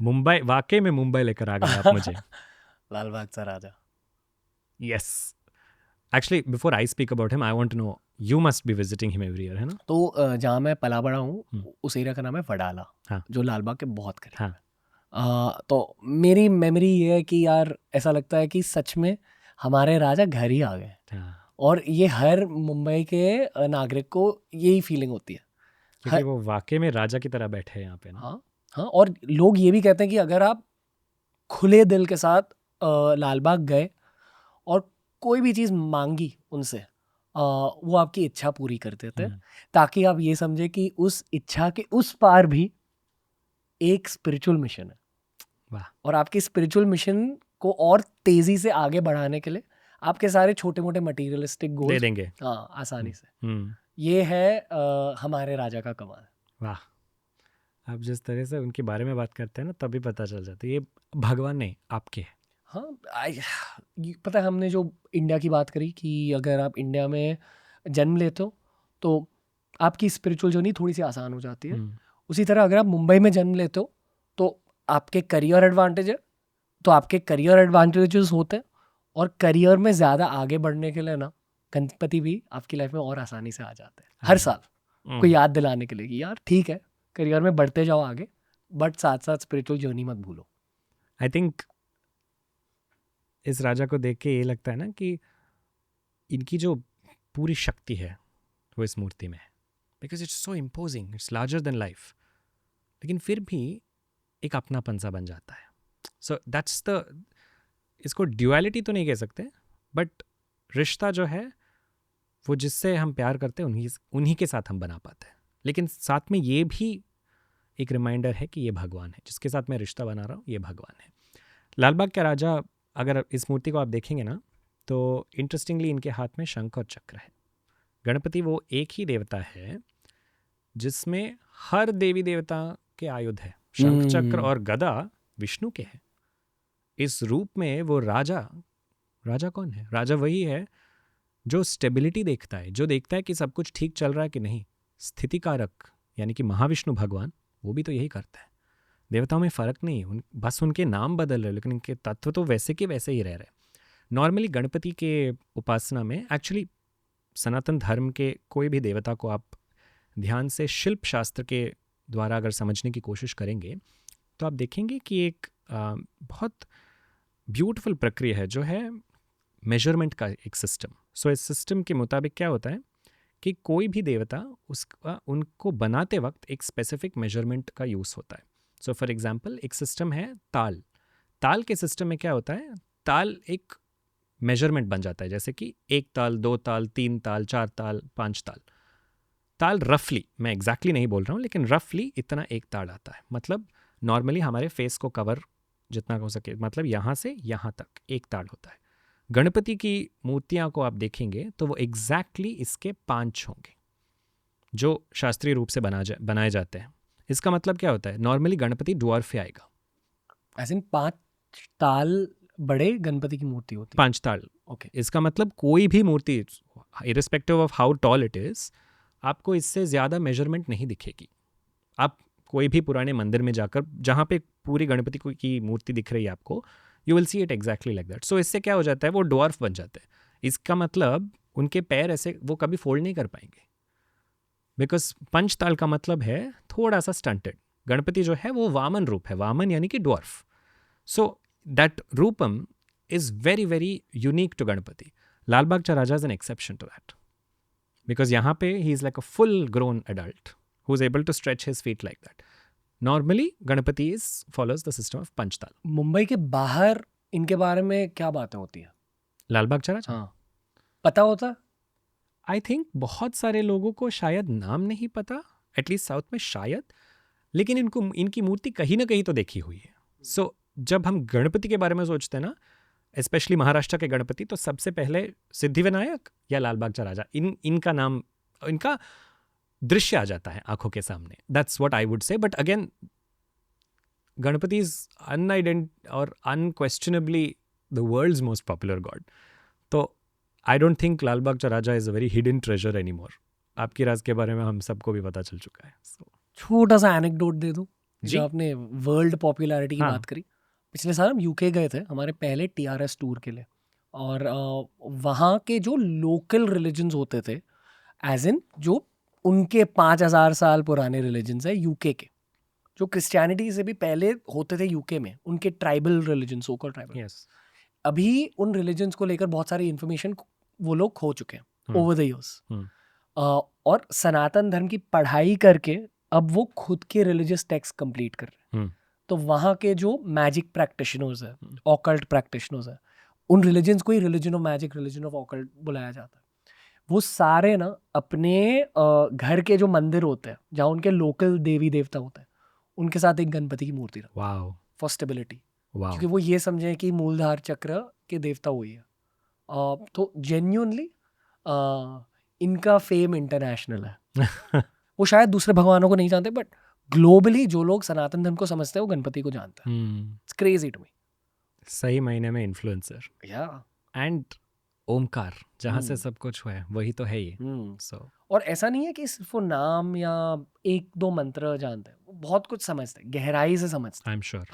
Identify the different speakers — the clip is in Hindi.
Speaker 1: मुंबई, वाकई में मुंबई लेकर आ गए आप मुझे।
Speaker 2: Lalbaug cha Raja.
Speaker 1: Yes, actually before I speak about him I want to know, you must be visiting him every year, है ना?
Speaker 2: तो जहाँ मैं पला बड़ा हूँ
Speaker 1: हम्म,
Speaker 2: उस एरिया का नाम है वडाला,
Speaker 1: हाँ
Speaker 2: जो लाल बाग के बहुत करीब
Speaker 1: हाँ
Speaker 2: है। तो मेरी मेमोरी ये है कि यार ऐसा लगता है कि सच में हमारे राजा घर ही आ गए।
Speaker 1: हाँ,
Speaker 2: और ये हर मुंबई के नागरिक को यही फीलिंग होती है।
Speaker 1: क्योंकि
Speaker 2: हर
Speaker 1: वो वाकई में राजा की तरह बैठे हैं यहाँ पे ना।
Speaker 2: हाँ, हाँ, और लोग ये भी कहते हैं कि अगर आप खुले दिल के साथ लाल बाग गए और कोई भी चीज़ मांगी उनसे, वो आपकी इच्छा पूरी कर देते हैं,
Speaker 1: हम्म,
Speaker 2: ताकि आप ये समझे कि उस इच्छा के उस पार भी एक स्पिरिचुअल मिशन है।
Speaker 1: वाह,
Speaker 2: और आपकी स्पिरिचुअल मिशन को और तेजी से आगे बढ़ाने के लिए आपके सारे छोटे मोटे मटेरियलिस्टिक
Speaker 1: दे
Speaker 2: गोल्स
Speaker 1: देंगे।
Speaker 2: आसानी से।
Speaker 1: हम्म,
Speaker 2: ये है हमारे राजा का कमाल।
Speaker 1: वाह। आप जिस तरह से उनके बारे में बात करते हैं ना, तभी पता चल जाता है ये भगवान नहीं आपके हैं।
Speaker 2: हाँ, पता है हमने जो इंडिया की बात करी कि अगर आप इंडिया में जन्म लेते हो तो आपकी स्पिरिचुअल जर्नी थोड़ी सी आसान हो जाती है।
Speaker 1: हम्म,
Speaker 2: उसी तरह अगर आप मुंबई में जन्म लेते हो तो आपके करियर एडवांटेज है, तो आपके करियर एडवांटेजेस होते हैं। और करियर में ज़्यादा आगे बढ़ने के लिए ना गणपति भी आपकी लाइफ में और आसानी से आ जाते हैं
Speaker 1: आ
Speaker 2: हर
Speaker 1: जाए।
Speaker 2: साल, कोई याद दिलाने के लिए कि यार ठीक है, करियर में बढ़ते जाओ आगे, बट साथ साथ स्पिरिचुअल जर्नी मत भूलो।
Speaker 1: आई थिंक इस राजा को देख के ये लगता है ना कि इनकी जो पूरी शक्ति है वो इस मूर्ति में है, because it's so imposing, it's larger than life, लेकिन फिर भी एक अपनापन सा बन जाता है। सो दैट्स द, इसको ड्युअलिटी तो नहीं कह सकते, बट रिश्ता जो है वो जिससे हम प्यार करते हैं उन्हीं उन्हीं के साथ हम बना पाते हैं। लेकिन साथ में ये भी एक रिमाइंडर है कि ये भगवान है जिसके साथ मैं रिश्ता बना रहा हूँ, ये भगवान है। लाल बाग का राजा, अगर इस मूर्ति को आप देखेंगे ना, तो इंटरेस्टिंगली इनके हाथ में शंख और चक्र है। गणपति वो एक ही देवता है जिसमें हर देवी देवता के आयुध है। शंख चक्र और गदा विष्णु के हैं। इस रूप में वो राजा, राजा कौन है? राजा वही है जो स्टेबिलिटी देखता है, जो देखता है कि सब कुछ ठीक चल रहा है कि नहीं। स्थिति कारक यानी कि महाविष्णु भगवान, वो भी तो यही करता है। देवताओं में फ़र्क नहीं है, बस उनके नाम बदल रहे, लेकिन उनके तत्व तो वैसे के वैसे ही रह रहे। नॉर्मली गणपति के उपासना में, एक्चुअली सनातन धर्म के कोई भी देवता को आप ध्यान से शिल्प शास्त्र के द्वारा अगर समझने की कोशिश करेंगे तो आप देखेंगे कि एक बहुत ब्यूटीफुल प्रक्रिया है जो है मेजरमेंट का एक सिस्टम। सो इस सिस्टम के मुताबिक क्या होता है कि कोई भी देवता उसका, उनको बनाते वक्त एक स्पेसिफिक मेजरमेंट का यूज़ होता है। सो फॉर एग्जांपल एक सिस्टम है ताल। ताल के सिस्टम में क्या होता है, ताल एक मेजरमेंट बन जाता है, जैसे कि 1 ताल, 2 ताल, 3 ताल, 4 ताल, 5 ताल। ताल रफली, मैं एग्जैक्टली नहीं बोल रहा हूँ, लेकिन रफली इतना एक ताल आता है। मतलब नॉर्मली हमारे फेस को कवर जितना हो सके, मतलब यहाँ से यहाँ तक एक ताल होता है। गणपति की मूर्तियाँ को आप देखेंगे तो वो एग्जैक्टली इसके 5 होंगे जो शास्त्रीय रूप से बनाए जाते हैं। इसका मतलब क्या होता है, नॉर्मली गणपति ड्वार्फ आएगा।
Speaker 2: ऐसे 5 ताल बड़े गणपति की मूर्ति होती है।
Speaker 1: 5 ताल।
Speaker 2: ओके।
Speaker 1: इसका मतलब कोई भी मूर्ति, irrespective of how tall it is, आपको इससे ज़्यादा मेजरमेंट नहीं दिखेगी। आप कोई भी पुराने मंदिर में जाकर जहाँ पे पूरी गणपति की मूर्ति दिख रही है आपको, you will see it exactly like that. So इससे क्या हो जाता है, वो ड्वार्फ बन जाते हैं। इसका मतलब उनके पैर ऐसे वो कभी फोल्ड नहीं कर पाएंगे, बिकॉज पंचताल का मतलब है थोड़ा सा स्टंटेड। गणपति जो है वो वामन रूप है, वामन यानी कि ड्वार्फ। सो दैट रूपम is very very unique to Ganpati. Lalbaug cha Raja is an exception to that, because यहाँ पे he is like a full grown adult who is able to stretch his feet like that. Normally Ganpati is follows the system of पंचताल।
Speaker 2: मुंबई के बाहर इनके बारे में क्या बातें होती है?
Speaker 1: लाल बाग चा राजा,
Speaker 2: हाँ, पता होता?
Speaker 1: आई थिंक बहुत सारे लोगों को शायद नाम नहीं पता, एटलीस्ट साउथ में शायद, लेकिन इनको इनकी मूर्ति कहीं ना कहीं तो देखी हुई है। सो जब हम गणपति के बारे में सोचते हैं ना, स्पेशली महाराष्ट्र के गणपति, तो सबसे पहले सिद्धिविनायक या लाल बाग चा राजा, इनका नाम, इनका दृश्य आ जाता है आंखों के सामने। That's what I would say. But again Ganpati is undoubtedly और unquestionably the world's most popular god. तो I don't think Lalbaug cha Raja is a very hidden treasure any more. आपकी राज के बारे में हम सबको भी पता चल चुका है।
Speaker 2: छोटा सा एनेक्डोट दे दूं।
Speaker 1: जी
Speaker 2: जो आपने वर्ल्ड पॉपुलैरिटी की
Speaker 1: हाँ
Speaker 2: बात करी, पिछले साल हम यूके गए थे हमारे पहले TRS टूर के लिए, और वहाँ के जो लोकल रिलीजन्स होते थे, एज इन जो उनके 5000 साल पुराने रिलीजन्स है यूके के, जो क्रिश्चियनिटी से भी पहले होते थे यूके में, उनके ट्राइबल रिलीजन, सोकल ट्राइबल,
Speaker 1: यस
Speaker 2: अभी उन रिलीजन्स को लेकर बहुत सारी इन्फॉर्मेशन वो लोग खो चुके हैं
Speaker 1: हम्म,
Speaker 2: ओवर द इयर्स।
Speaker 1: हम्म,
Speaker 2: और सनातन धर्म की पढ़ाई करके अब वो खुद के रिलीजियस टेक्स्ट कंप्लीट कर रहे हैं।
Speaker 1: हम्म,
Speaker 2: तो वहाँ के जो मैजिक प्रैक्टिशनर्स है,
Speaker 1: हम्म,
Speaker 2: ऑकल्ट प्रैक्टिशनर्स है, उन रिलीजन्स को ही religion of magic, religion of occult बुलाया जाता है। वो सारे ना अपने घर के जो मंदिर होते हैं जहाँ उनके लोकल देवी देवता होते हैं, उनके साथ एक गणपति की मूर्ति रखते हैं
Speaker 1: वाओ
Speaker 2: फॉर स्टेबिलिटी,
Speaker 1: वाओ
Speaker 2: क्योंकि वो ये समझे कि मूलधार चक्र के देवता वही है। तो जेन्युइनली इनका फेम इंटरनेशनल है। वो शायद दूसरे भगवानों को नहीं जानते, बट ग्लोबली जो लोग सनातन धर्म को समझते हैं वो गणपति को जानते हैं। It's crazy to me.
Speaker 1: सही महीने में इन्फ्लुएंसर
Speaker 2: या
Speaker 1: एंड ओमकार जहाँ से सब कुछ हुआ है वही तो है ये। सो
Speaker 2: और ऐसा नहीं है कि सिर्फ वो नाम या एक दो मंत्र जानते हैं, वो बहुत कुछ समझते हैं, गहराई से समझते हैं।
Speaker 1: I am sure